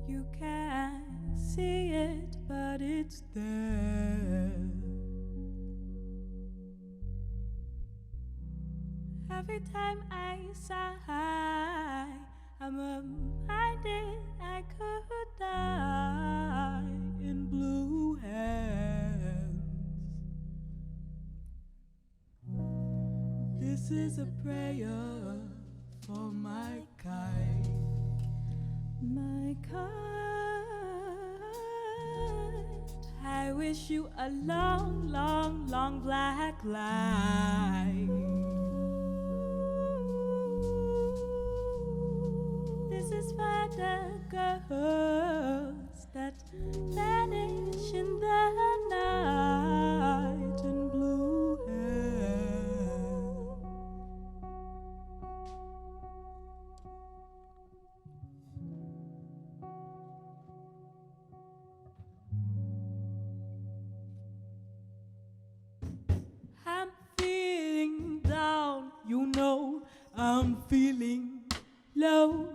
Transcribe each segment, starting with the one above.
You can't see it, but it's there. Every time I sigh, I'm reminded I could die in blue hands. This is a prayer for my kind. My kind. I wish you a long, long, long black life. This is for the girls that vanish in the night in blue hair. I'm feeling down, you know, I'm feeling low.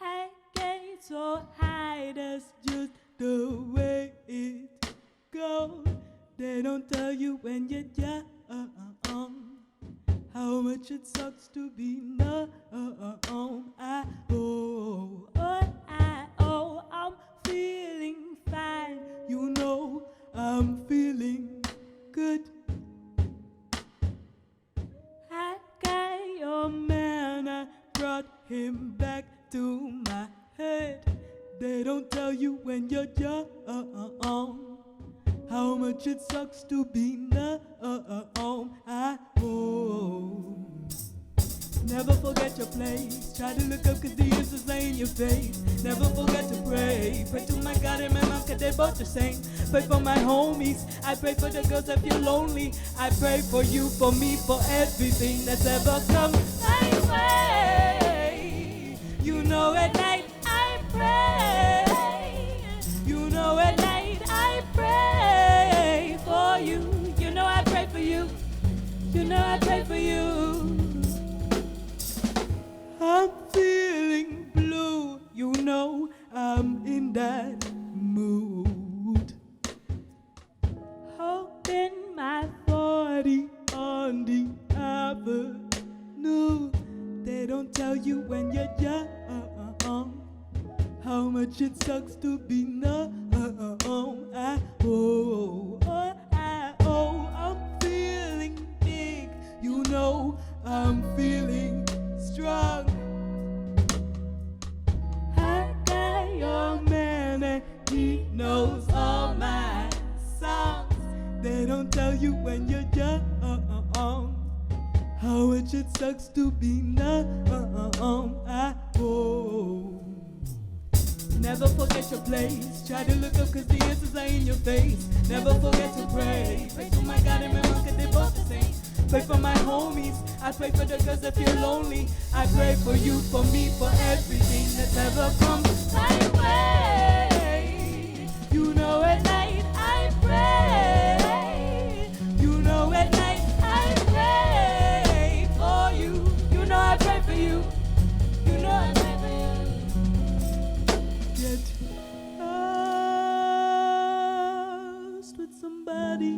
I get so high, that's just the way it goes. They don't tell you when you're young how much it sucks to be numb. I'm feeling fine, you know, I'm feeling good. I got your man, I brought him back to my head. They don't tell you when you're young how much it sucks to be numb. Never forget your place. Try to look up cause the answers lay in your face. Never forget to pray. Pray to my God and my mom cause they both the same. Pray for my homies. I pray for the girls that feel lonely. I pray for you, for me, for everything that's ever come my way. You know at night I pray. You know at night I pray for you. You know I pray for you. You know I pray for you. I'm feeling blue, you know I'm in that mood. Holding my 40 on the avenue. They don't tell you when you're young how much it sucks to be numb. I'm feeling big, you know I'm feeling strong. I got your man and he knows all my songs. They don't tell you when you're young how much it sucks to be numb. Never forget your place. Try to look up cause the answers are in your face. Never forget to pray. Pray to my God and my mom cause they both the same. Pray for my homies. I pray for the girls that feel lonely. I pray for you, for me, for everything that's ever come my way. You know at night I pray. You know at night I pray for you. You know I pray for you. You know I pray for you. Get lost with somebody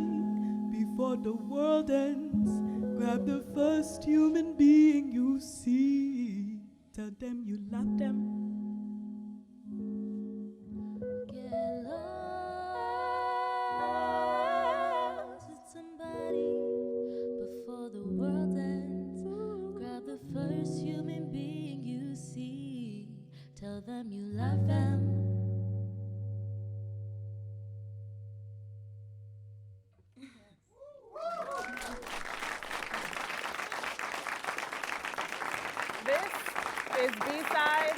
before the world ends. Grab the first human being you see. Tell them you love them. Get lost with somebody before the world ends. Grab the first human being you see. Tell them you love them. Is B-Side.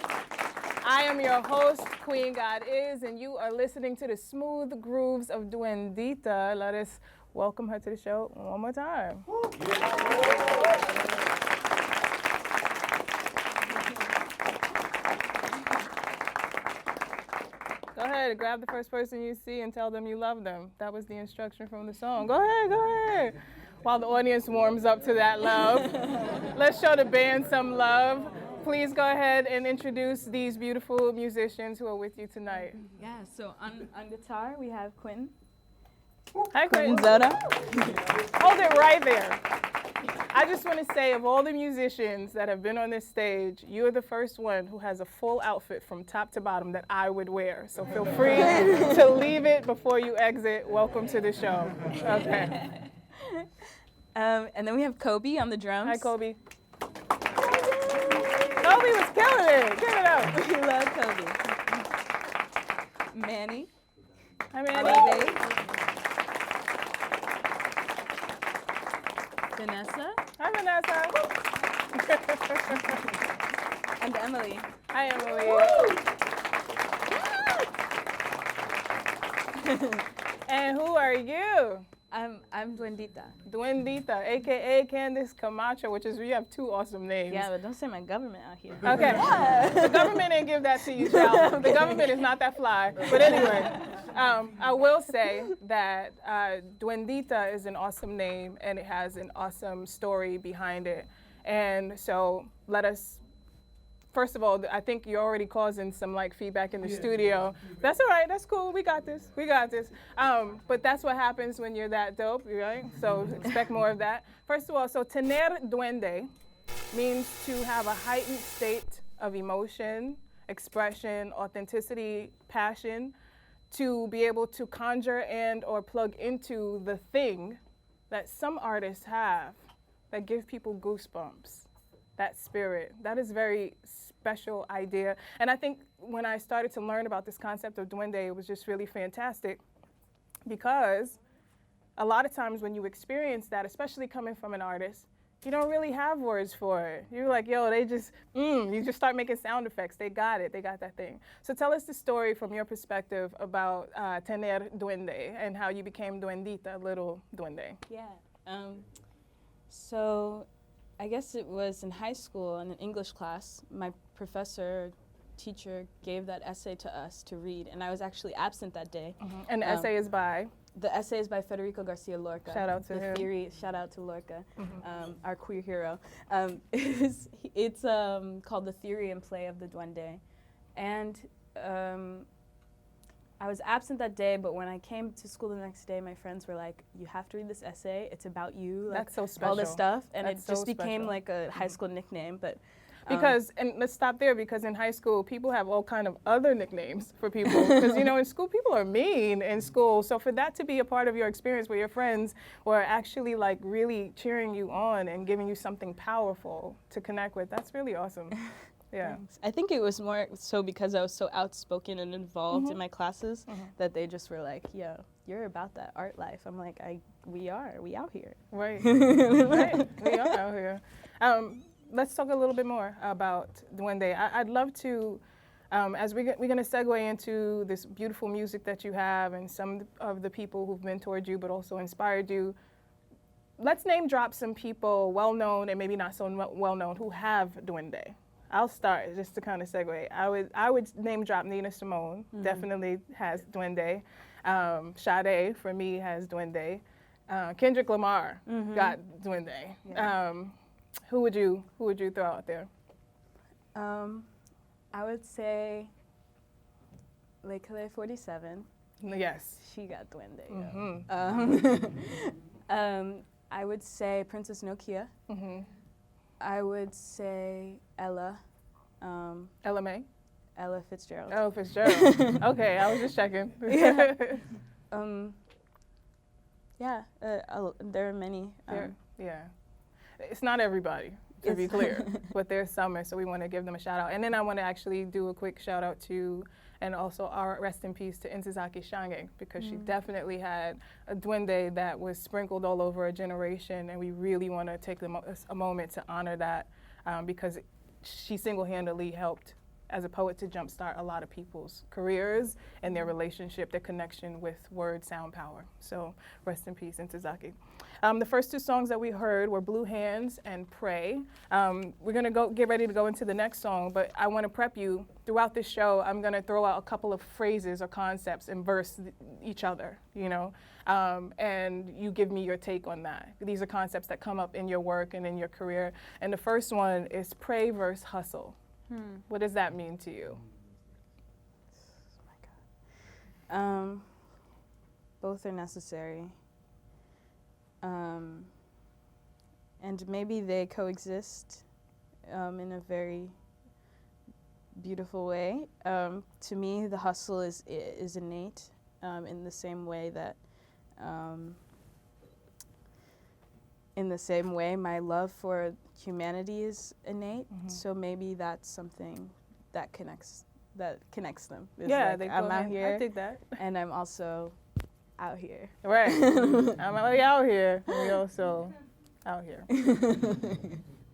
I am your host, Queen GodIs, and you are listening to the smooth grooves of Duendita. Let us welcome her to the show one more time. Go ahead, grab the first person you see and tell them you love them. That was the instruction from the song. Go ahead, go ahead. while the audience warms up to that love, let's show the band some love. Please go ahead and introduce these beautiful musicians who are with you tonight. Yeah, so on guitar we have Quinn. Hi, Quinn. Zota. Hold it right there. I just want to say, of all the musicians that have been on this stage, you're the first one who has a full outfit from top to bottom that I would wear. So feel free to leave it before you exit. Welcome to the show. Okay. And then we have Kobe on the drums. Hi, Kobe. Kobe was killing it. Give it up. We love Kobe. Manny. Hi, Manny. Vanessa. Hi, Vanessa. And Emily. Hi, Emily. And who are you? I'm Duendita. Duendita, aka Candace Camacho, which is, you have two awesome names. Yeah, but don't say my government out here. Okay. The government didn't give that to you, child. The government is not that fly. But anyway, I will say that Duendita is an awesome name and it has an awesome story behind it. And so let us, first of all, I think you're already causing some like feedback in the studio. That's all right, that's cool, we got this, we got this. But that's what happens when you're that dope, right? So expect more of that. First of all, so tener duende means to have a heightened state of emotion, expression, authenticity, passion, to be able to conjure and or plug into the thing that some artists have that give people goosebumps. That spirit, that is very special idea. And I think when I started to learn about this concept of duende, it was just really fantastic because a lot of times when you experience that, especially coming from an artist, you don't really have words for it. You're like, yo, they just, you just start making sound effects. They got it, they got that thing. So tell us the story from your perspective about tener duende and how you became duendita, little duende. Yeah, so I guess it was in high school in an English class. My teacher gave that essay to us to read, and I was actually absent that day. And the essay is by? The essay is by Federico Garcia Lorca. Shout out to him. Theory, shout out to Lorca, our queer hero. It's called The Theory and Play of the Duende. And I was absent that day, but when I came to school the next day, my friends were like, you have to read this essay. It's about you. Like, that's so special. All this stuff. And that's it just so became like a high school nickname. But because, and let's stop there, because in high school, people have all kind of other nicknames for people. Because, you know, in school, people are mean in school. So for that to be a part of your experience where your friends were actually like really cheering you on and giving you something powerful to connect with, that's really awesome. Yeah. Thanks. I think it was more so because I was so outspoken and involved in my classes that they just were like, yo, you're about that art life. I'm like, we out here. Right, right, we are out here. Let's talk a little bit more about Duende. I'd love to, as we're going to segue into this beautiful music that you have and some of the people who've mentored you but also inspired you, let's name drop some people well-known and maybe not so well-known who have Duende. I'll start just to kind of segue. I would name drop Nina Simone, definitely has Duende. Sade, for me, has Duende. Kendrick Lamar got Duende. Yeah. Who would you throw out there? I would say Lekele 47. Yes. She got Duende. I would say Princess Nokia. I would say Ella. Ella May? Ella Fitzgerald. Oh, Fitzgerald. Okay, I was just checking. Yeah. There are many. Yeah. It's not everybody, to be clear, but there's some, so we want to give them a shout out. And then I want to actually do a quick shout out to, and also our rest in peace to Ntozake Shange, because she definitely had a duende that was sprinkled all over a generation, and we really want to take a moment to honor that because she single-handedly helped as a poet to jumpstart a lot of people's careers and their relationship, their connection with word sound power. So rest in peace, Ntozake. The first two songs that we heard were Blue Hands and Pray. We're gonna get ready to go into the next song, but I wanna prep you. Throughout this show, I'm gonna throw out a couple of phrases or concepts and verse each other, you know? And you give me your take on that. These are concepts that come up in your work and in your career. And the first one is pray versus hustle. What does that mean to you? Oh my God. Both are necessary. And maybe they coexist in a very beautiful way. To me, the hustle is innate in the same way that my love for humanity is innate. So maybe that's something that connects them. It's Yeah, like, I'm out here, I think that. and I'm also out here. Right. I'm only out here. We also out here.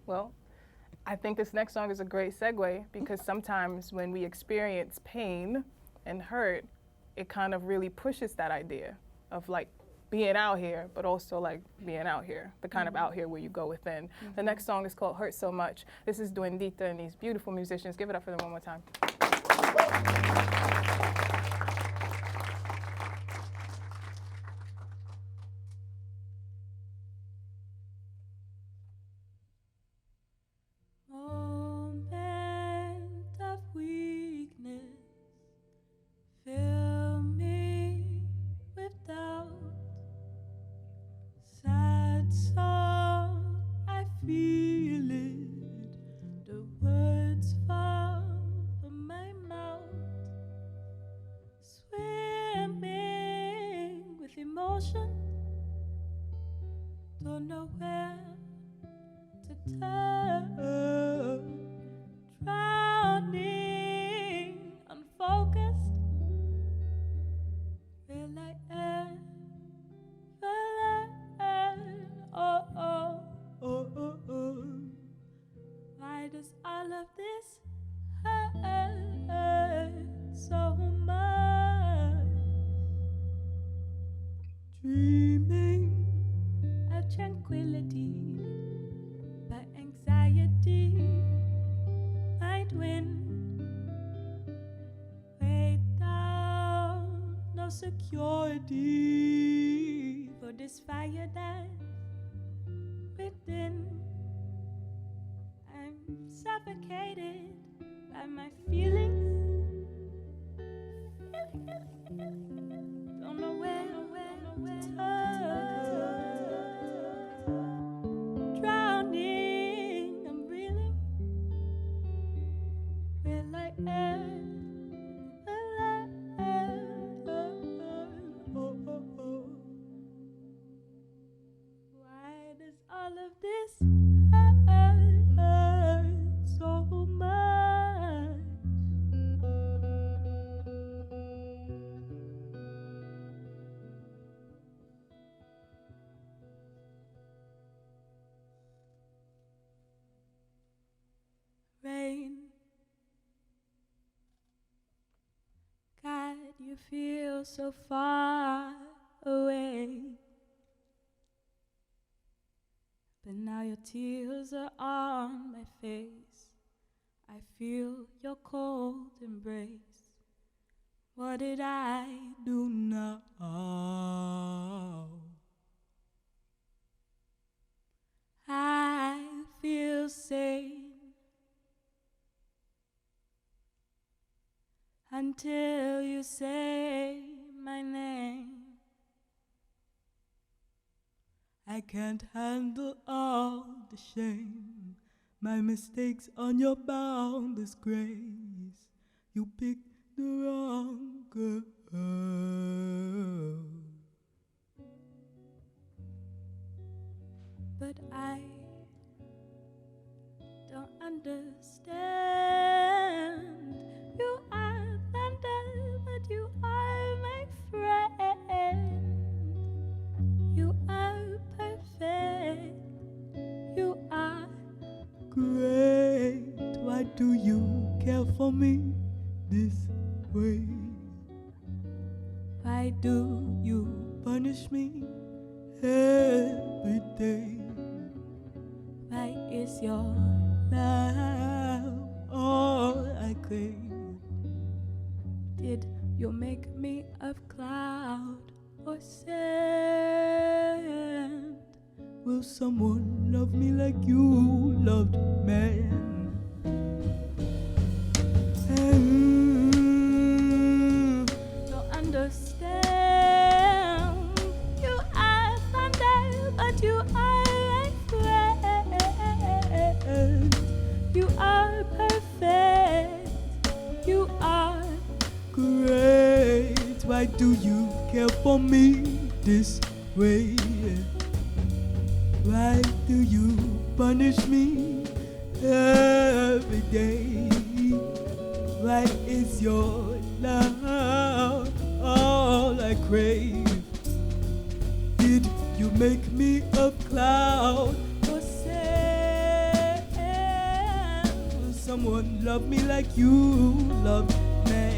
Well, I think this next song is a great segue because sometimes when we experience pain and hurt, it kind of really pushes that idea of like being out here, but also like being out here, the kind of out here where you go within. The next song is called Hurt So Much. This is Duendita and these beautiful musicians. Give it up for them one more time. Don't know where to turn, drowning, unfocused. Will I ever learn? Oh, oh, oh, oh, oh. Why does all of this hurt so much? Dreaming of tranquility, but anxiety might win. Way down, no security for this fire that's within. I'm suffocated by my feelings. Don't know where to turn. Drowning, I'm reeling. Will I ever learn? Why does all of this hurt so much? Rain, God, you feel so far away, but now your tears are on my face. I feel your cold embrace. What did I do now? I feel sane until you say my name. I can't handle all the shame, my mistakes on your boundless grace. You picked the wrong girl. But I don't understand. You are thunder, but you are my friend. You are perfect. You are great. Why do you care for me this way? Why do you punish me every day? Why is your love all I crave? Did you make me of cloud or sand? Will someone love me like you loved man? Don't understand. You are thunder, but you are like friend. You are perfect. You are great. Why do you care for me this way? Why do you punish me every day? Why is your love all I crave? Did you make me of cloud or sand? Will someone love me like you love man?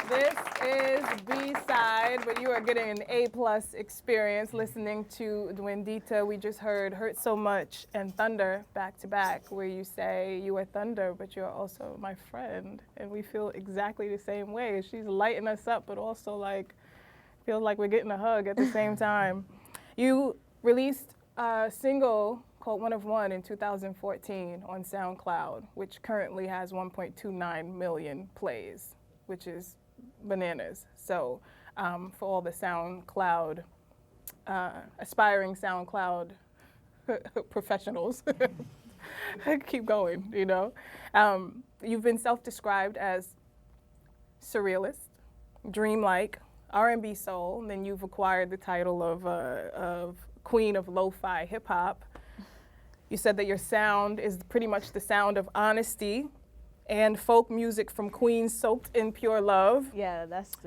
This is B-side, but you are getting an A+ experience listening to Duendita. We just heard Hurt So Much and Thunder back to back, where you say you are thunder, but you're also my friend. And we feel exactly the same way. She's lighting us up, but also like, feels like we're getting a hug at the same time. You released a single called One of One in 2014 on SoundCloud, which currently has 1.29 million plays, which is bananas. So for all the SoundCloud, aspiring SoundCloud professionals, keep going, you know. You've been self-described as surrealist, dreamlike, R&B soul, and then you've acquired the title of Queen of Lo-Fi Hip Hop. You said that your sound is pretty much the sound of honesty and folk music from Queens soaked in pure love. Yeah, that's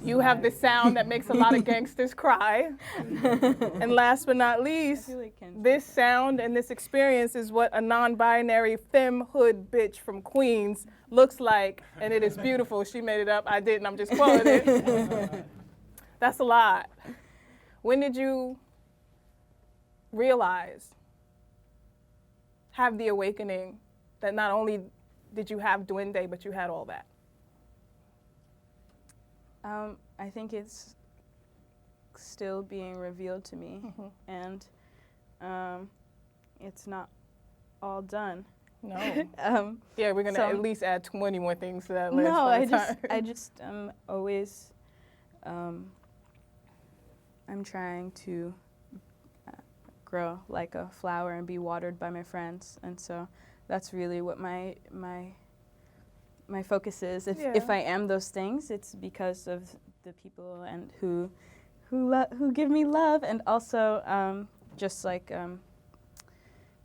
You have the sound that makes a lot of gangsters cry. And last but not least, this sound and this experience is what a non-binary femme hood bitch from Queens looks like, and it is beautiful. She made it up. I didn't. I'm just quoting it. That's a lot. When did you realize, have the awakening that not only did you have Duende, but you had all that? I think it's still being revealed to me, and it's not all done. No. Yeah, we're gonna at least add 20 more things to that list. No, I just always, I'm trying to grow like a flower and be watered by my friends, and so that's really what my focus is. If I am those things, it's because of the people and who give me love, and also just like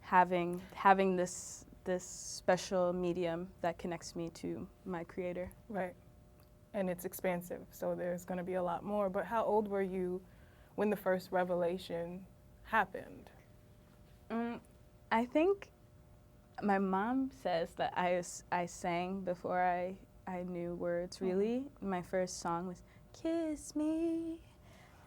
having this this special medium that connects me to my creator. Right. And it's expansive, so there's going to be a lot more. But how old were you when the first revelation happened? I think my mom says that I sang before I knew words, really. My first song was Kiss Me,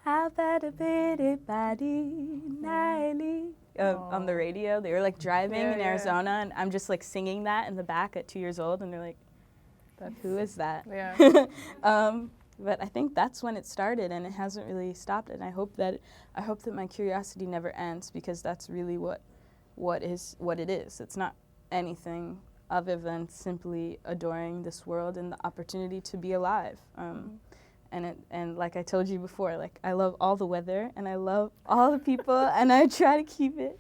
I've got a bitty body, nightly. On the radio. They were like driving in Arizona, and I'm just like singing that in the back at 2 years old, and they're like, who is that? Yeah. But I think that's when it started, and it hasn't really stopped. And I hope that my curiosity never ends, because that's really what it is. It's not anything other than simply adoring this world and the opportunity to be alive. And like I told you before, like I love all the weather and I love all the people, and I try to keep it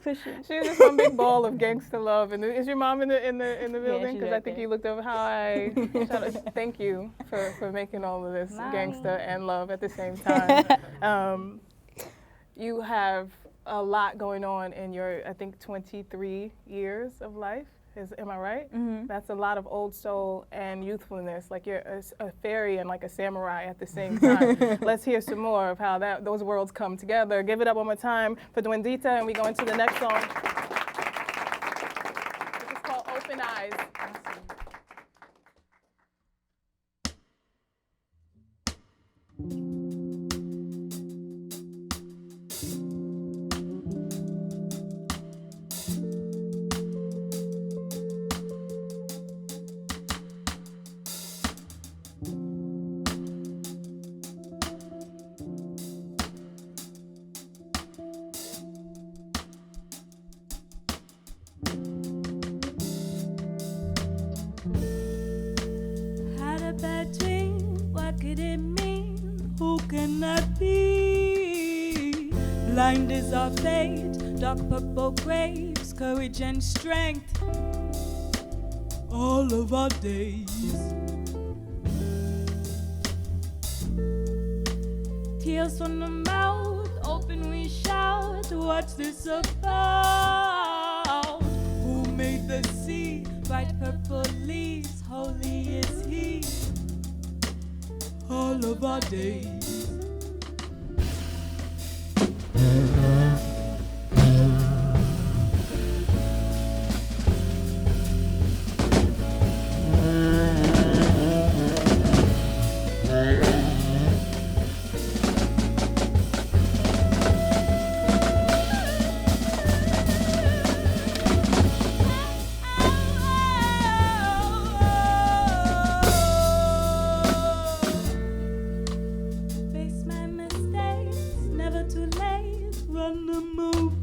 pushing. She's just one big ball of gangster love. And is your mom in the building? Because she's I think you looked over. Hi. Thank you for making all of this gangster and love at the same time. You have a lot going on in your, I think, 23 years of life. Am I right? Mm-hmm. That's a lot of old soul and youthfulness. Like you're a fairy and like a samurai at the same time. Let's hear some more of how those worlds come together. Give it up one more time for Duendita, and we go into the next song. This is called Open Eyes. Had a bad dream, what could it mean? Who can that be? Blind is our fate, dark purple graves, courage and strength, all of our days. Tears from the mouth, open we shout, what's this about? Who made the sea, bright purple leaves, holy is he, all of our days. Face my mistakes, never too late, run them away.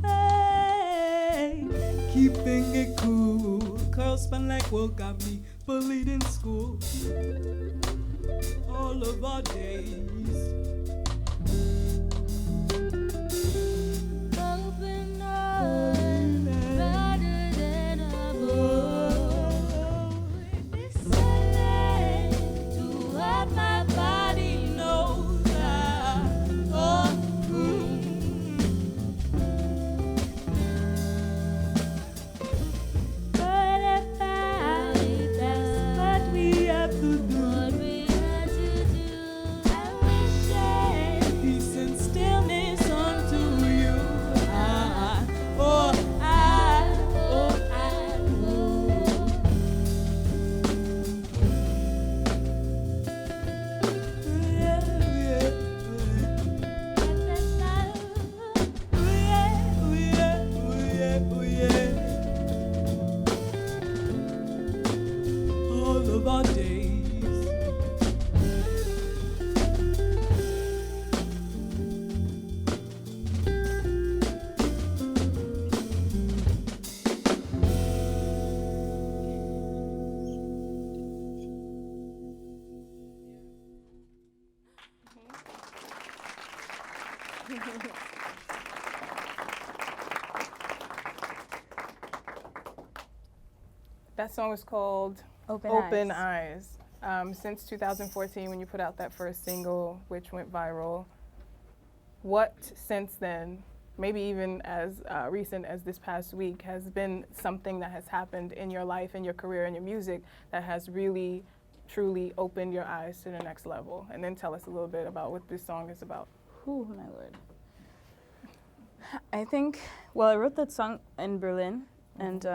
Keeping it cool, curls spun like wool got me bullied in school. All of our days. Open eyes, brighter than a boy. It's so late to what my body knows. But if that's what we have to do, I wish peace and stillness unto you. All of our days. That song is called Open Eyes. Since 2014, when you put out that first single, which went viral, what since then maybe even as recent as this past week, has been something that has happened in your life, in your career, in your music that has really, truly opened your eyes to the next level? And then tell us a little bit about what this song is about. Oh, my Lord. I think, well, I wrote that song in Berlin, and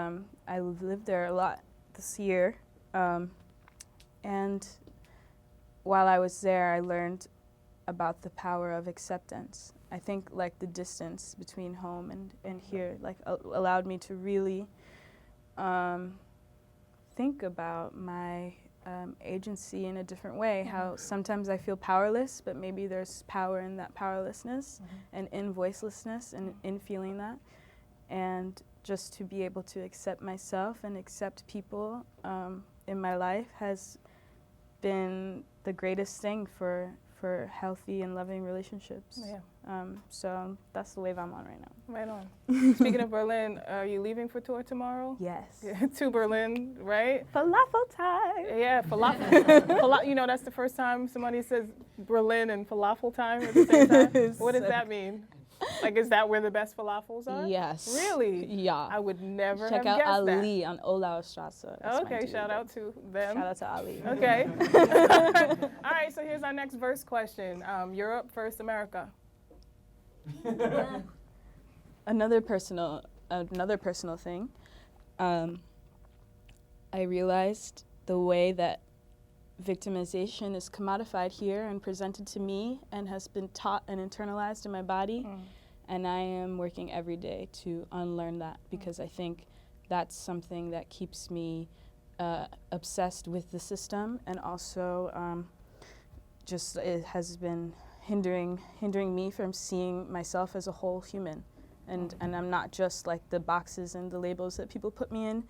I lived there a lot this year. And while I was there, I learned about the power of acceptance. I think like the distance between home and here like allowed me to really think about my agency in a different way, how sometimes I feel powerless, but maybe there's power in that powerlessness and in voicelessness and in feeling that. And just to be able to accept myself and accept people in my life has been the greatest thing for healthy and loving relationships. Yeah. So that's the wave I'm on right now. Right on. Speaking of Berlin, are you leaving for tour tomorrow? Yes. Yeah, to Berlin, right? Falafel time. Yeah, falafel. You know, that's the first time somebody says Berlin and falafel time at the same time. What does that mean? Like, is that where the best falafels are? Yes. Really? Yeah. I would never Check have out guessed Ali on Olauer Strasse. Okay, shout out to them. Shout out to Ali. Okay. All right, so here's our next verse question. Europe versus America. Another personal thing. I realized the way that victimization is commodified here and presented to me and has been taught and internalized in my body. And I am working every day to unlearn that because I think that's something that keeps me obsessed with the system, and also just it has been hindering me from seeing myself as a whole human. And I'm not just like the boxes and the labels that people put me in.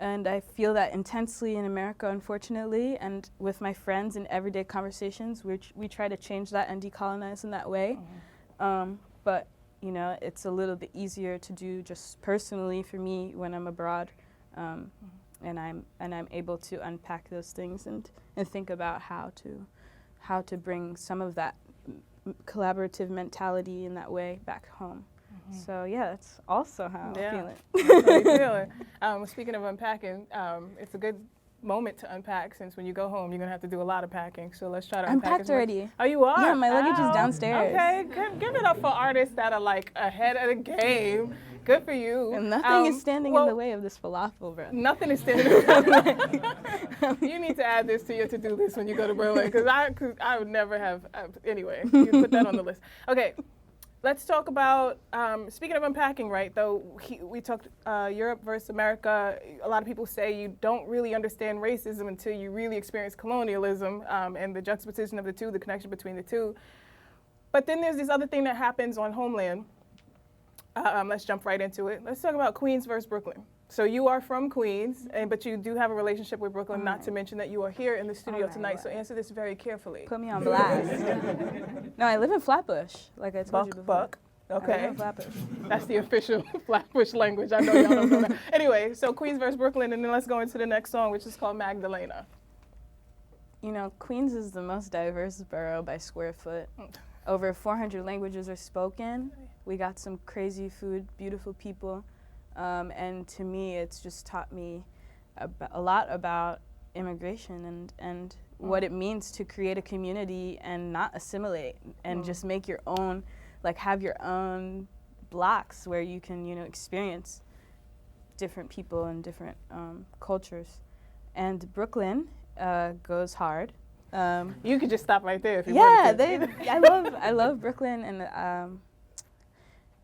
And I feel that intensely in America, unfortunately, and with my friends in everyday conversations, we try to change that and decolonize in that way. But you know, it's a little bit easier to do just personally for me when I'm abroad, and I'm able to unpack those things and think about how to bring some of that collaborative mentality in that way back home. So yeah, that's also how I feel it. That's how you feel it. Speaking of unpacking, it's a good moment to unpack, since when you go home, you're going to have to do a lot of packing. So let's try to unpack. Unpacked already. Oh, you are? Yeah, my luggage is downstairs. Okay, give it up for artists that are like ahead of the game. Good for you. And nothing is standing in the way of this falafel, bro. Nothing is standing in the way. You need to add this to your to-do list when you go to Berlin, because I would never have. Anyway, you put that on the list. Okay. Let's talk about, speaking of unpacking, right, though, we talked Europe versus America. A lot of people say you don't really understand racism until you really experience colonialism and the juxtaposition of the two, the connection between the two. But then there's this other thing that happens on Homeland. Let's jump right into it. Let's talk about Queens versus Brooklyn. So you are from Queens, but you do have a relationship with Brooklyn, not to mention that you are here in the studio tonight. So answer this very carefully. Put me on blast. No, I live in Flatbush, like I told you before. Buck. Okay. I live in Flatbush. That's the official Flatbush language. I know y'all don't know that. Anyway, so Queens versus Brooklyn, and then let's go into the next song, which is called Magdalena. You know, Queens is the most diverse borough by square foot. Over 400 languages are spoken. We got some crazy food, beautiful people. And to me, it's just taught me a lot about immigration and what it means to create a community and not assimilate and just make your own, like have your own blocks where you can, you know, experience different people and different cultures. And Brooklyn goes hard. You could just stop right there if you wanted to. I love Brooklyn,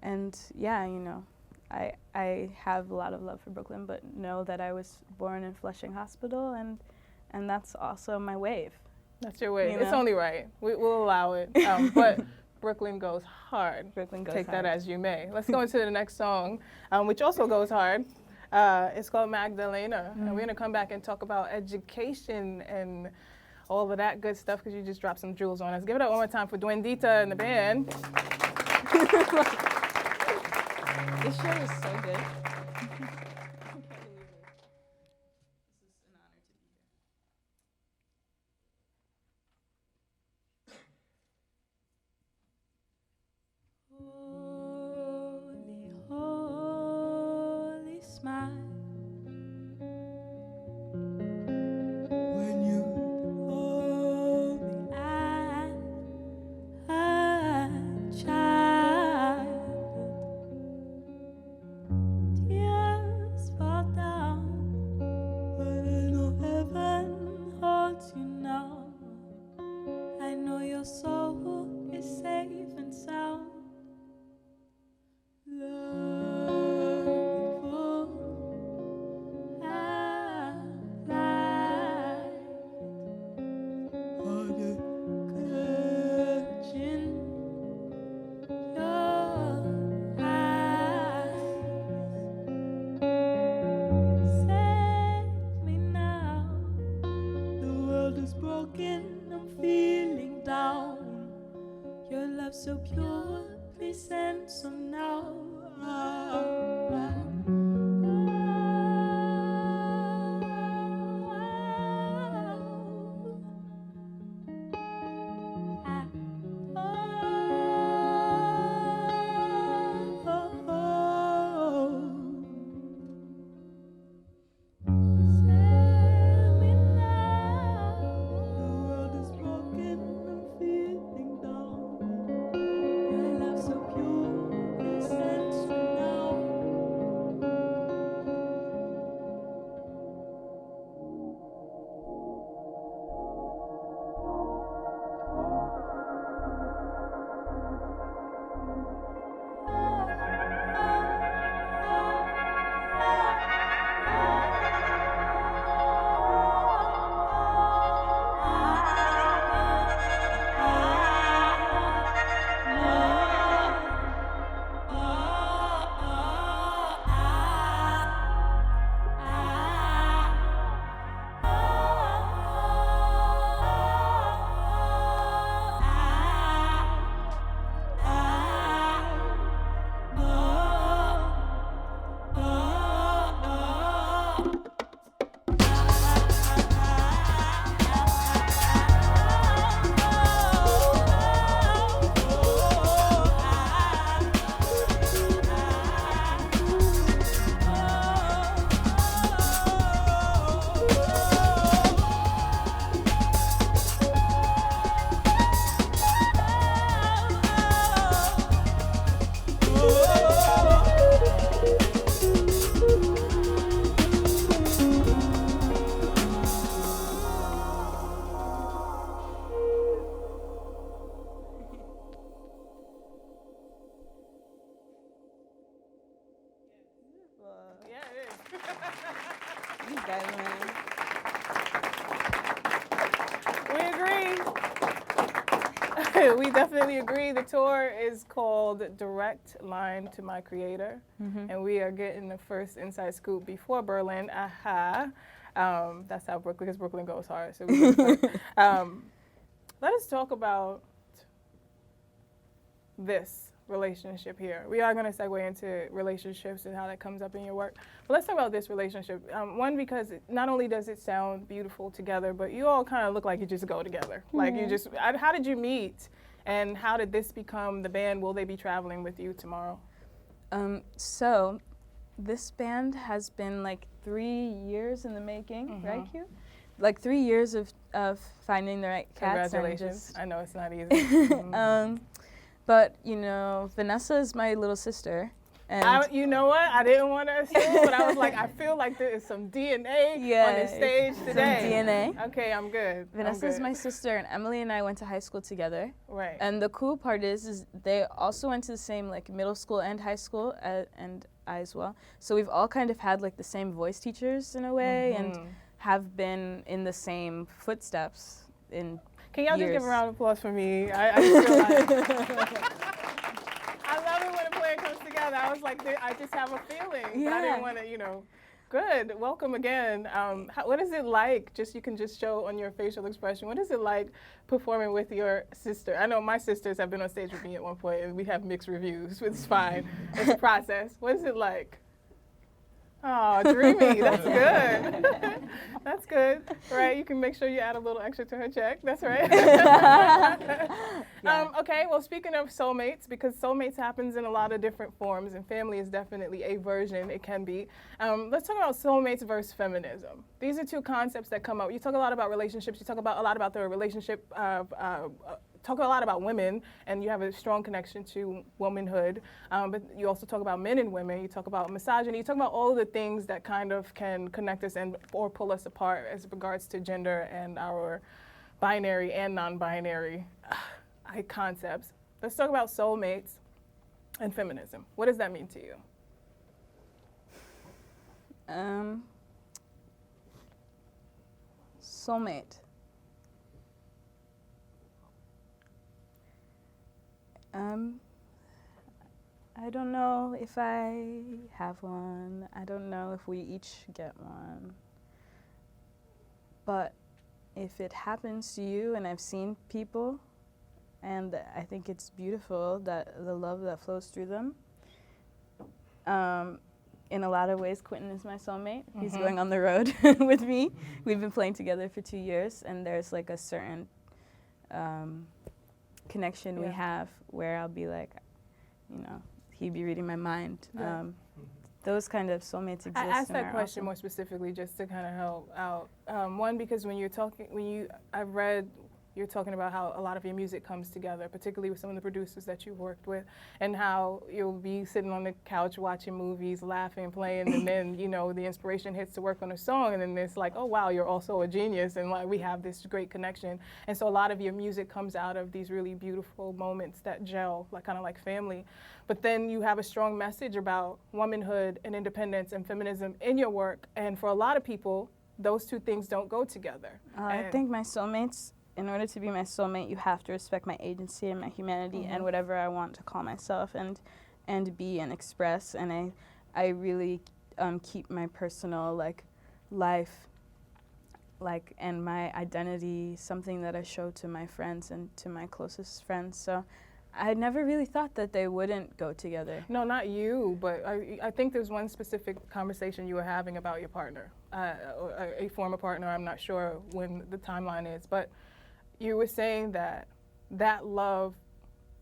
and yeah, you know, I have a lot of love for Brooklyn, but know that I was born in Flushing Hospital, and that's also my wave. That's your wave. You It's know? only right. We'll allow it. But Brooklyn goes hard. Brooklyn goes Take hard. that as you may. Let's go into the next song, which also goes hard. It's called Magdalena, and we're going to come back and talk about education and all of that good stuff, because you just dropped some jewels on us. Give it up one more time for Duendita and the band. This show is so good. broken, I'm feeling down. Your love so pure, please send some now. You guys, man. We agree. We definitely agree. The tour is called Direct Line to My Creator. And we are getting the first inside scoop before Berlin. Aha. That's how Brooklyn, because Brooklyn goes hard. So we let us talk about this relationship here. We are going to segue into relationships and how that comes up in your work. But let's talk about this relationship. One, because not only does it sound beautiful together, but you all kind of look like you just go together. Like you just, how did you meet? And how did this become the band? Will they be traveling with you tomorrow? So this band has been like 3 years in the making, right, Q? Like 3 years of finding the right cats. Congratulations. I know it's not easy. But, you know, Vanessa is my little sister. And you know what? I didn't want to assume, but I was like, I feel like there is some DNA on this stage today. Some DNA. Okay, I'm good. Vanessa is my sister, and Emily and I went to high school together. Right. And the cool part is they also went to the same like middle school and high school, and I as well. So we've all kind of had like the same voice teachers in a way, and have been in the same footsteps in. Can y'all just give a round of applause for me? I just feel like I love it when a plan comes together. I was like, I just have a feeling. But I didn't want to, you know. Good. Welcome again. What is it like? You can just show on your facial expression. What is it like performing with your sister? I know my sisters have been on stage with me at one point, and we have mixed reviews, but it's fine. It's a process. What is it like? Oh, dreamy. That's good. That's good. Right? You can make sure you add a little extra to her check. That's right. Okay, well, speaking of soulmates, because soulmates happens in a lot of different forms, and family is definitely a version, it can be. Let's talk about soulmates versus feminism. These are two concepts that come up. You talk a lot about relationships. You talk a lot about the relationship of talk a lot about women, and you have a strong connection to womanhood, but you also talk about men and women. You talk about misogyny. You talk about all of the things that kind of can connect us or pull us apart as regards to gender and our binary and non-binary concepts. Let's talk about soulmates and feminism. What does that mean to you? Soulmate. I don't know if I have one. I don't know if we each get one. But if it happens to you, and I've seen people, and I think it's beautiful that the love that flows through them. In a lot of ways, Quentin is my soulmate. He's going on the road with me. We've been playing together for 2 years, and there's like a certain connection we have where I'll be like, you know, he'd be reading my mind. Those kind of soulmates exist. I asked that question awesome. more specifically just to kind of help out. One, because when you're talking, I've read you're talking about how a lot of your music comes together, particularly with some of the producers that you've worked with, and how you'll be sitting on the couch watching movies, laughing, playing, and then, you know, the inspiration hits to work on a song, and then it's like, oh wow, you're also a genius, and like we have this great connection. And so a lot of your music comes out of these really beautiful moments that gel, like kind of like family. But then you have a strong message about womanhood and independence and feminism in your work, and for a lot of people, those two things don't go together. I think my soulmates, in order to be my soulmate, you have to respect my agency and my humanity and whatever I want to call myself and be and express. And I really keep my personal life and my identity something that I show to my friends and to my closest friends. So I never really thought that they wouldn't go together. No, not you, but I think there's one specific conversation you were having about your partner, or a former partner. I'm not sure when the timeline is, but you were saying that love,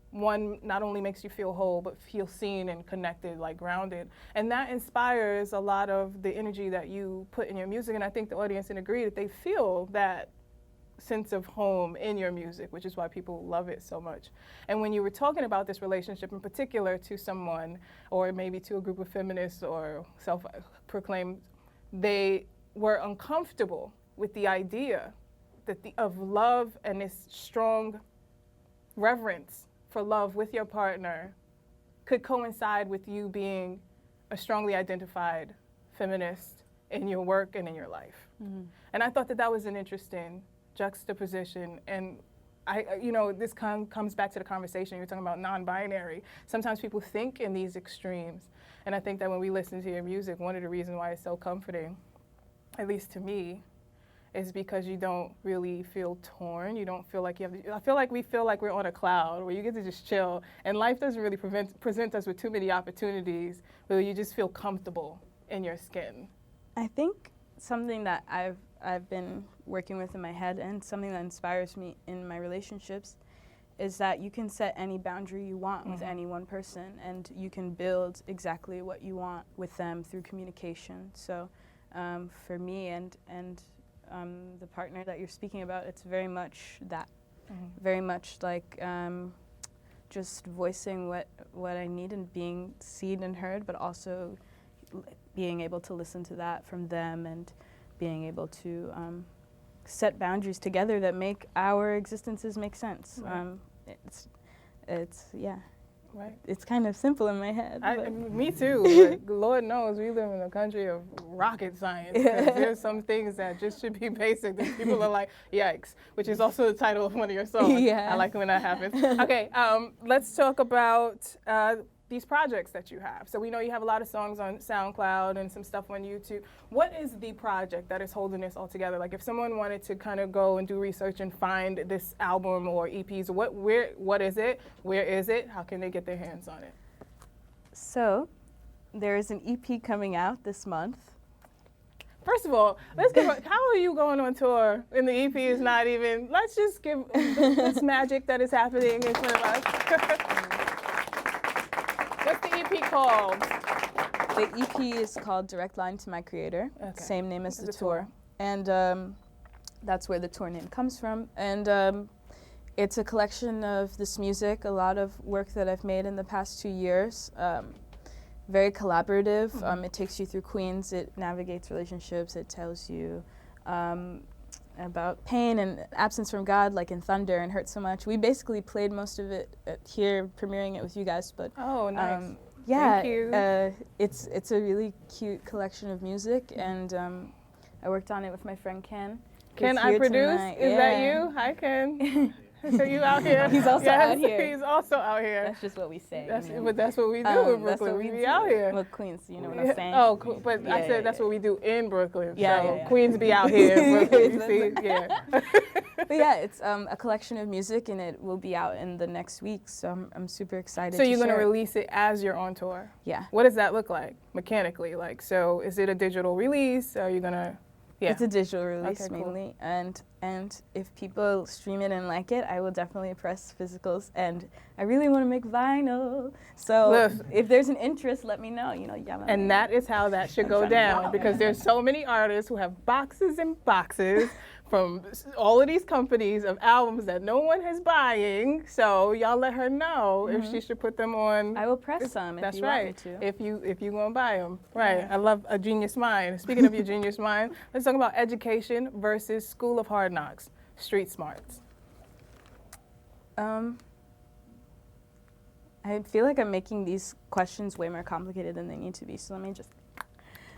one, not only makes you feel whole, but feel seen and connected, like grounded. And that inspires a lot of the energy that you put in your music. And I think the audience can agree that they feel that sense of home in your music, which is why people love it so much. And when you were talking about this relationship in particular to someone, or maybe to a group of feminists or self-proclaimed, they were uncomfortable with the idea that of love and this strong reverence for love with your partner could coincide with you being a strongly identified feminist in your work and in your life. And I thought that was an interesting juxtaposition. And this comes back to the conversation you're talking about non-binary. Sometimes people think in these extremes. And I think that when we listen to your music, one of the reasons why it's so comforting, at least to me, is because you don't really feel torn. You don't feel like you have to, I feel like we feel like we're on a cloud where you get to just chill, and life doesn't really present us with too many opportunities where you just feel comfortable in your skin. I think something that I've been working with in my head, and something that inspires me in my relationships, is that you can set any boundary you want with any one person, and you can build exactly what you want with them through communication. So for me and the partner that you're speaking about, it's very much that, very much like just voicing what I need and being seen and heard, but also being able to listen to that from them and being able to set boundaries together that make our existences make sense. Right. Right. It's kind of simple in my head. Me too. Like, Lord knows we live in a country of rocket science. There's some things that just should be basic that people are like, yikes, which is also the title of one of your songs. Yeah. I like when that happens. Okay, let's talk about these projects that you have. So we know you have a lot of songs on SoundCloud and some stuff on YouTube. What is the project that is holding this all together? Like if someone wanted to kind of go and do research and find this album or EPs, what is it? Where is it? How can they get their hands on it? So there is an EP coming out this month. First of all, how are you going on tour and the EP is not even, let's just give this magic that is happening in front of us. What's the EP called? The EP is called Direct Line to My Creator, same name as the tour. And that's where the tour name comes from. And it's a collection of this music, a lot of work that I've made in the past 2 years. Very collaborative. It takes you through Queens. It navigates relationships. It tells you about pain and absence from God, like in Thunder and Hurt So Much. We basically played most of it here, premiering it with you guys. But oh, nice. Yeah, thank you. It's a really cute collection of music, and I worked on it with my friend Ken. Ken, I produce. Is that you? Hi, Ken. Are you out here? He's also yes, out here. He's also out here. That's just what we say. That's, you know? but that's what we do in That's Brooklyn. what We be do. out here. Well, Queens, you know what I'm saying? Oh, cool. But I Yeah, said that's what we do in Brooklyn. Yeah, so yeah, yeah. Queens be out here. Brooklyn, you see? Yeah. But yeah, it's a collection of music, and it will be out in the next week. So I'm super excited. So you're to going to share it. release it as you're on tour? Yeah. What does that look like mechanically? Like, so is it a digital release? Are you going to? Yeah. It's a digital release Okay, cool. mainly, and if people stream it and like it, I will definitely press physicals. And I really want to make vinyl, so if there's an interest, let me know. You know, yeah. And that is how that should go down, because there's so many artists who have boxes and boxes from all of these companies of albums that no one is buying. So y'all let her know if she should put them on. I will press some. That's if you right. Want me to. If you gonna buy them, right? Yeah. I love a genius mind. Speaking of your genius mind, let's talk about education versus School of Hard Knocks, street smarts. I feel like I'm making these questions way more complicated than they need to be. So let me just.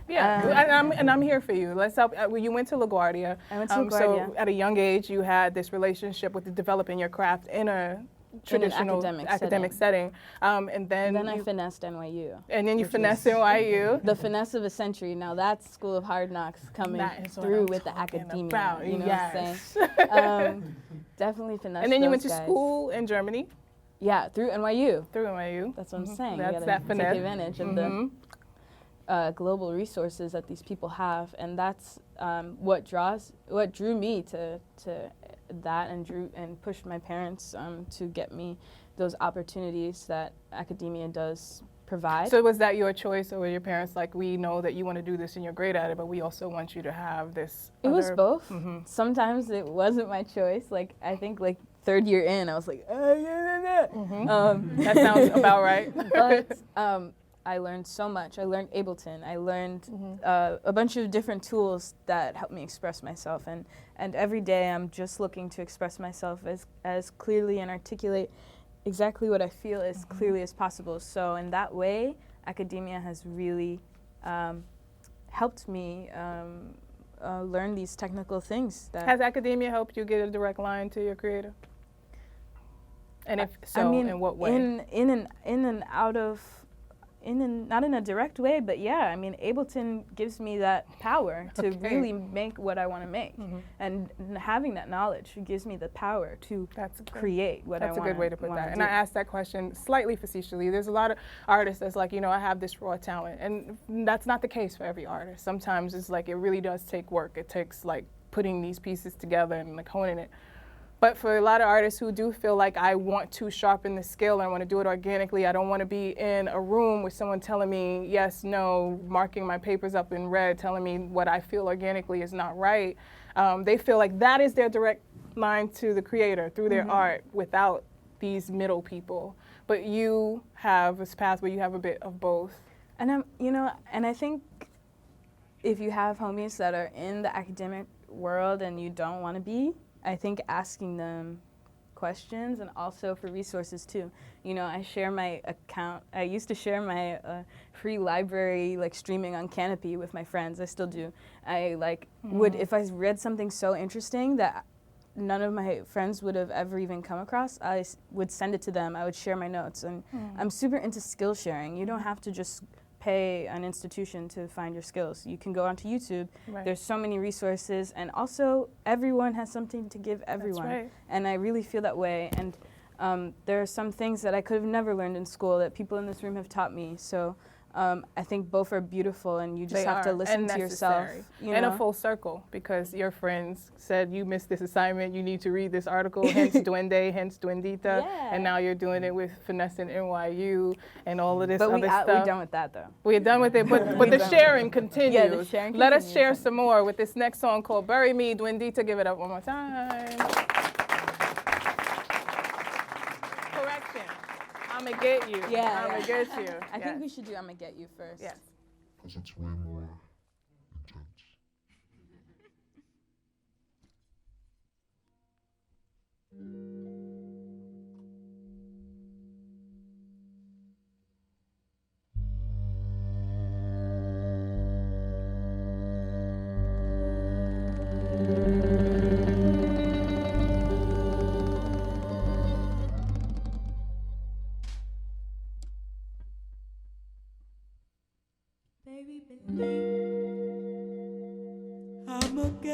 Yeah, and I'm here for you. Let's help. You went to LaGuardia. I went to LaGuardia. So at a young age, you had this relationship with developing your craft in a traditional academic setting. And then I finessed NYU. And then you finessed NYU. The finesse of a century. Now that's School of Hard Knocks coming through with the academia. About. You know yes. what I'm saying? Definitely finesse. And then you went to guys. school in Germany. Yeah, through NYU. Through NYU. That's what I'm saying. That's you that finesse. Take advantage of the global resources that these people have, and that's what drew me to that, and pushed my parents to get me those opportunities that academia does provide. So was that your choice, or were your parents like, we know that you want to do this and you're great at it, but we also want you to have this? It was both. Sometimes it wasn't my choice. Like I think like third year in, I was like, that sounds about right. But I learned so much. I learned Ableton. I learned a bunch of different tools that help me express myself. And every day I'm just looking to express myself as clearly and articulate exactly what I feel as clearly as possible. So in that way, academia has really helped me learn these technical things. Has academia helped you get a direct line to your creator? And if so, I mean, in what way? Not in a direct way, but yeah, I mean, Ableton gives me that power to really make what I want to make. And having that knowledge gives me the power to create what I want. That's a good way to put that. And I asked that question slightly facetiously. There's a lot of artists that's like, you know, I have this raw talent. And that's not the case for every artist. Sometimes it's like, it really does take work. It takes like putting these pieces together and like honing it. But for a lot of artists who do feel like, I want to sharpen the skill, I want to do it organically, I don't want to be in a room with someone telling me yes, no, marking my papers up in red, telling me what I feel organically is not right. They feel like that is their direct line to the creator through their art without these middle people. But you have this path where you have a bit of both. And I think if you have homies that are in the academic world and you don't want to be, I think asking them questions, and also for resources too. You know, I share my account. I used to share my free library, like streaming on Canopy with my friends. I still do. I would, if I read something so interesting that none of my friends would have ever even come across, I would send it to them. I would share my notes. And I'm super into skill sharing. You don't have to just pay an institution to find your skills. You can go onto YouTube. Right. There's so many resources, and also everyone has something to give everyone. That's right. And I really feel that way. And there are some things that I could have never learned in school that people in this room have taught me. So I think both are beautiful, and you just have to listen to yourself. You know? And a full circle, because your friends said you missed this assignment, you need to read this article, hence Duende, hence Duendita, and now you're doing it with Finesse and NYU and all of this other stuff. We're done with that, though. We're done with it, but the sharing continues. Yeah, the sharing Let us share some more with this next song called Bury Me, Duendita. Give it up one more time. I'ma get you. Yeah. I'ma get you. I think we should do I'ma get you first. Yes. Because it's way more intense.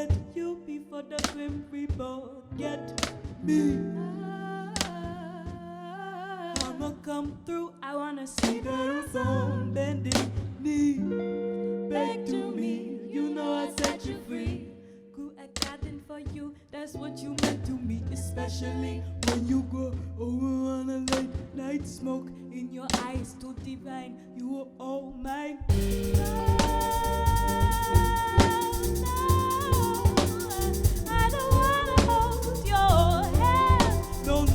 get you before the grim reaper get me. Wanna come through, I wanna see the song bending knee. Back to me, you know I set you free. Grew a garden for you, that's what you meant to me. Especially when you go over on a late night smoke in your eyes, too divine, you were all mine. I don't wanna hold your hand. No,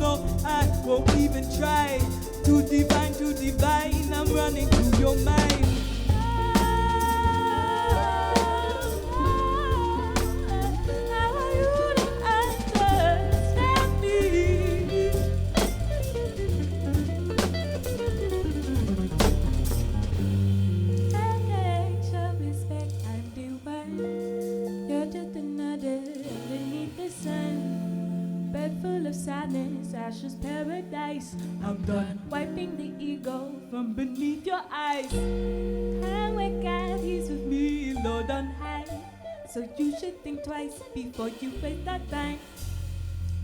I won't even try. Too divine, I'm running through your mind. Sadness, ashes, paradise. I'm done wiping the ego from beneath your eyes. And when God, He's with me, Lord on high. So you should think twice before you waste that time.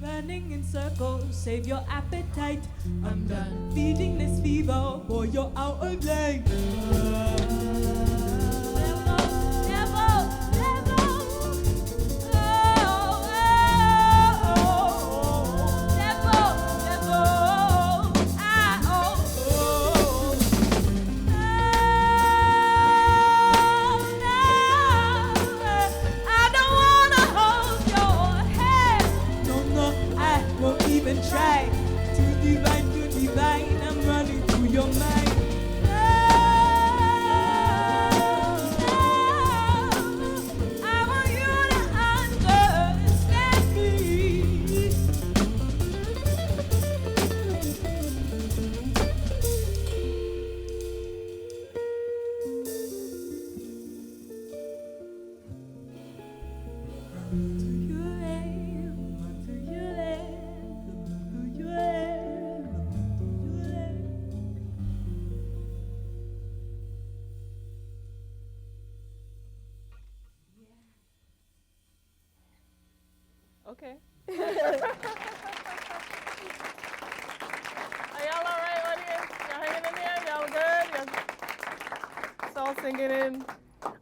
Running in circles, save your appetite. I'm done feeding this fever, boy, you're out of line. Try too divine, I'm running through your mind. I want you to understand me. Okay. Are y'all all right, audience? Y'all hanging in there? Y'all good? It's all sinking in.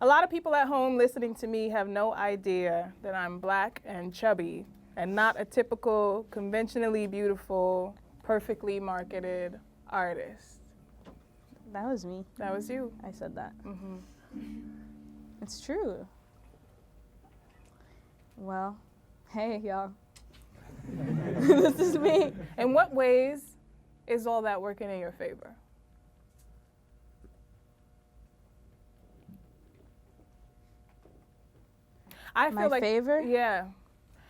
A lot of people at home listening to me have no idea that I'm black and chubby and not a typical, conventionally beautiful, perfectly marketed artist. That was me. That was you. I said that. Mm-hmm. It's true. Well, hey, y'all. This is me. In what ways is all that working in your favor? I feel My favor? Yeah.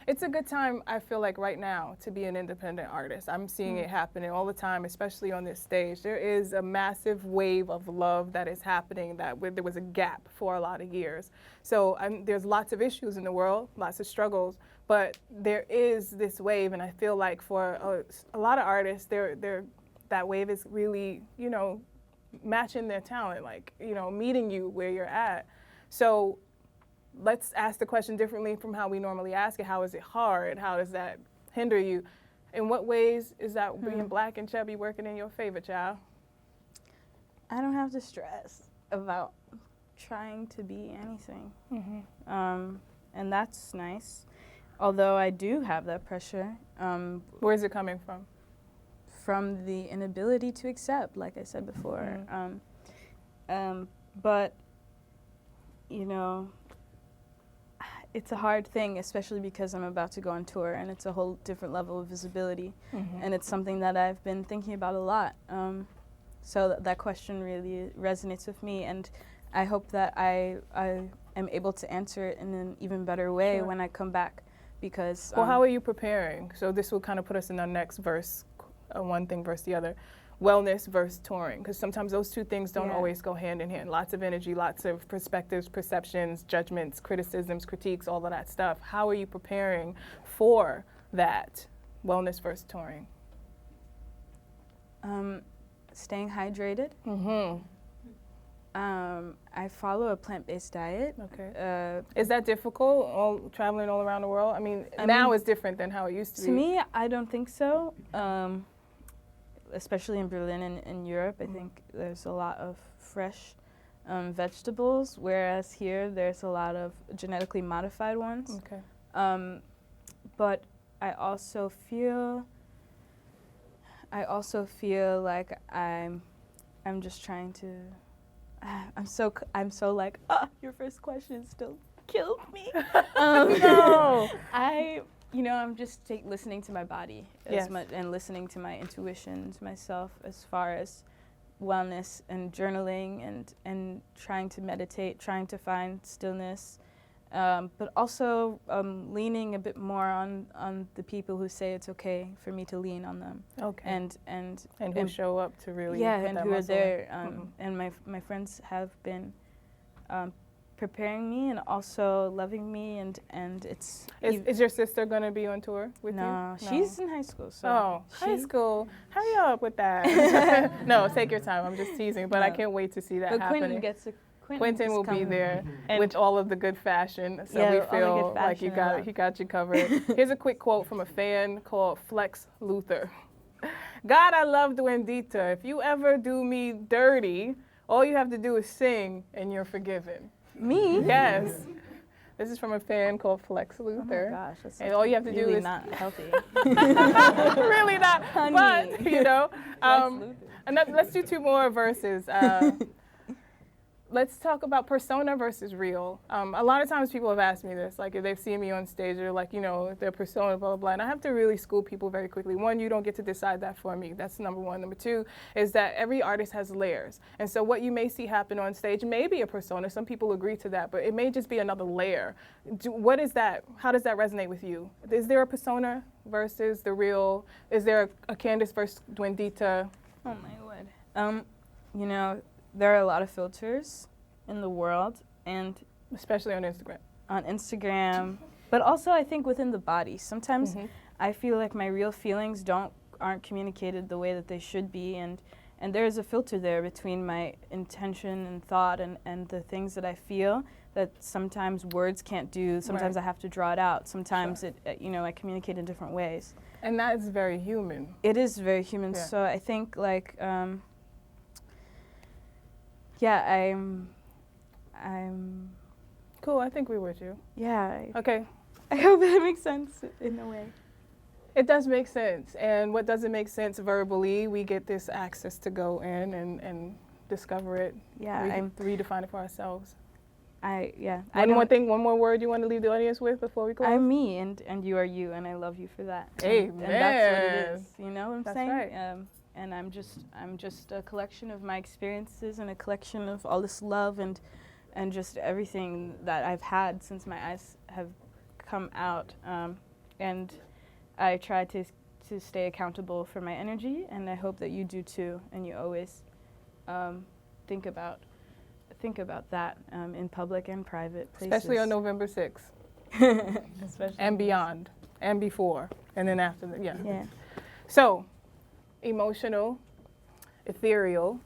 It's a good time, I feel like, right now to be an independent artist. I'm seeing it happening all the time, especially on this stage. There is a massive wave of love that is happening that there was a gap for a lot of years. So there's lots of issues in the world, lots of struggles, but there is this wave, and I feel like for a lot of artists, that wave is really, matching their talent, like, meeting you where you're at. So let's ask the question differently from how we normally ask it. How is it hard? How does that hinder you? In what ways is that being black and chubby working in your favor, child? I don't have to stress about trying to be anything. Mm-hmm. And that's nice. Although I do have that pressure. Where is it coming from? From the inability to accept, like I said before. But, it's a hard thing, especially because I'm about to go on tour, and it's a whole different level of visibility. And it's something that I've been thinking about a lot. So that question really resonates with me, and I hope that I am able to answer it in an even better way when I come back. Because well, how are you preparing? So this will kind of put us in our next verse, one thing versus the other. Wellness versus touring, because sometimes those two things don't always go hand in hand. Lots of energy, lots of perspectives, perceptions, judgments, criticisms, critiques, all of that stuff. How are you preparing for that wellness versus touring? Staying hydrated. I follow a plant-based diet. Okay. Is that difficult, traveling all around the world? I mean, now it's different than how it used to be. To me, I don't think so. Especially in Berlin and in Europe, I think there's a lot of fresh vegetables, whereas here there's a lot of genetically modified ones. Okay. But I also feel like I'm just trying to. I'm so like, your first question still killed me. No. I'm just listening to my body as much and listening to my intuition, to myself, as far as wellness and journaling and trying to meditate, trying to find stillness, but also leaning a bit more on the people who say it's okay for me to lean on them. Okay. And who show up to really put and that who are muscle there. in. And my friends have been preparing me and also loving me, and it's. Is your sister going to be on tour with you? No, she's in high school. So high school. Hurry up with that. No, take your time. I'm just teasing, but I can't wait to see that but happening. Quentin will be there with all of the good fashion, so we feel like he got you covered. Here's a quick quote from a fan called Flex Luther. God, I love Duendita. If you ever do me dirty, all you have to do is sing and you're forgiven. Me? Yes. This is from a fan called Flex Luther. Oh my gosh, that's and all you have to really do is not healthy. really not. Honey. But and let's do two more verses. Let's talk about persona versus real. A lot of times people have asked me this, like if they've seen me on stage, they're like, their persona, blah, blah, blah. And I have to really school people very quickly. One, you don't get to decide that for me. That's number one. Number two is that every artist has layers. And so what you may see happen on stage may be a persona. Some people agree to that, but it may just be another layer. What is that? How does that resonate with you? Is there a persona versus the real? Is there a Candace versus Duendita? Oh my word. There are a lot of filters in the world, and especially on Instagram. But also I think within the body. Sometimes I feel like my real feelings aren't communicated the way that they should be, and there's a filter there between my intention and thought and the things that I feel that sometimes words can't do. Sometimes I have to draw it out. Sometimes I communicate in different ways. And that is very human. It is very human. Yeah. So I think like I'm cool. I think we're with you. Yeah. Okay. I hope that makes sense in a way. It does make sense. And what doesn't make sense verbally, we get this access to go in and discover it. Yeah. Redefine it for ourselves. One more word you want to leave the audience with before we close? I'm me, and you are you, and I love you for that. Amen. And that's what it is. You know what I'm that's saying? Right. And I'm just a collection of my experiences and a collection of all this love and just everything that I've had since my eyes have come out. And I try to stay accountable for my energy, and I hope that you do too. And you always think about that in public and private places. Especially on November 6th. Especially and beyond, and before, and then after that. Yeah. So, emotional, ethereal.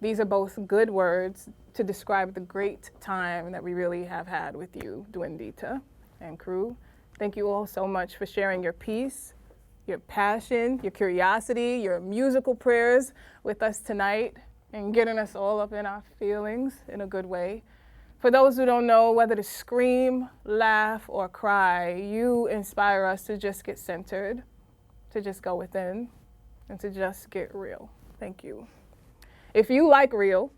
These are both good words to describe the great time that we really have had with you, Duendita and crew. Thank you all so much for sharing your peace, your passion, your curiosity, your musical prayers with us tonight and getting us all up in our feelings in a good way. For those who don't know whether to scream, laugh, or cry, you inspire us to just get centered, to just go within, and to just get real. Thank you. If you like real,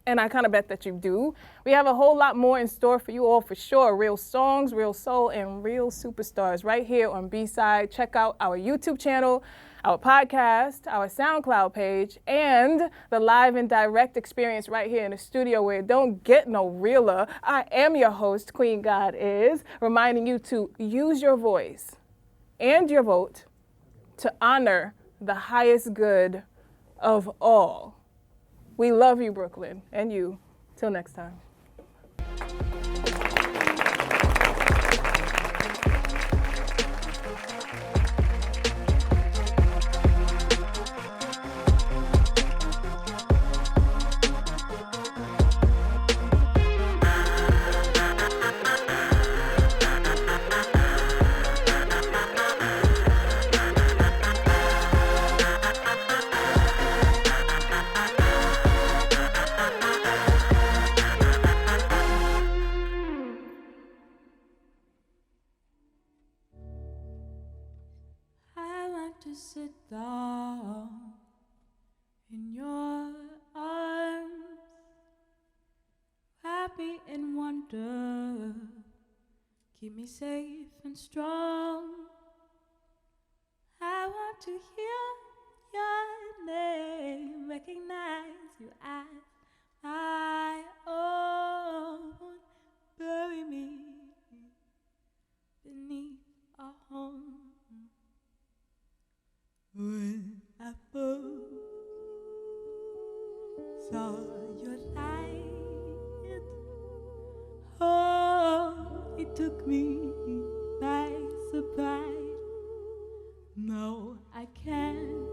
and I kind of bet that you do, we have a whole lot more in store for you all for sure. Real songs, real soul, and real superstars right here on B-Side. Check out our YouTube channel, our podcast, our SoundCloud page, and the live and direct experience right here in the studio where it don't get no realer. I am your host, Queen GodIs, reminding you to use your voice and your vote to honor the highest good of all. We love you, Brooklyn, and you. Till next time. sit down in your arms, wrap me in wonder, keep me safe and strong. I want to hear your name, recognize you as my own. Bury me beneath our home. When I first saw your light, oh, it took me by surprise. No, I can't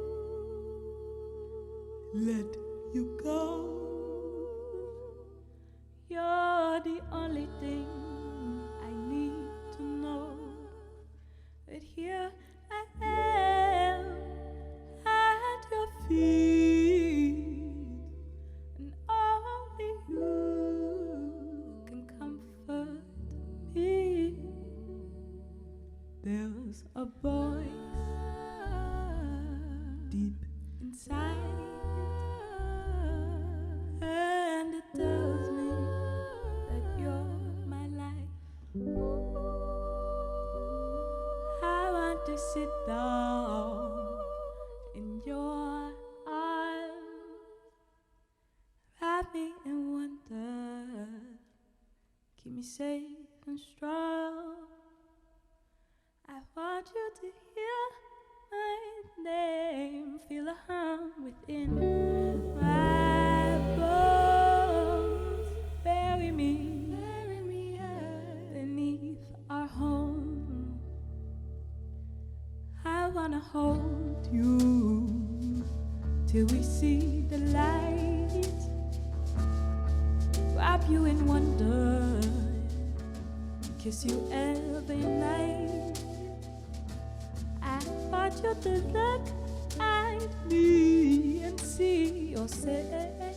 let you go. You're the only thing I need to know. But here I am at your feet, and only you can comfort me. There's a voice deep inside, and it tells me that you're my life. I want to sit down in your arms, wrap me in wonder, keep me safe and strong. I want you to hear my name, feel a hum within my bones. Bury me beneath our home. I wanna hold you till we see the light, wrap you in wonder, kiss you every night. I want you to look at me and see yourself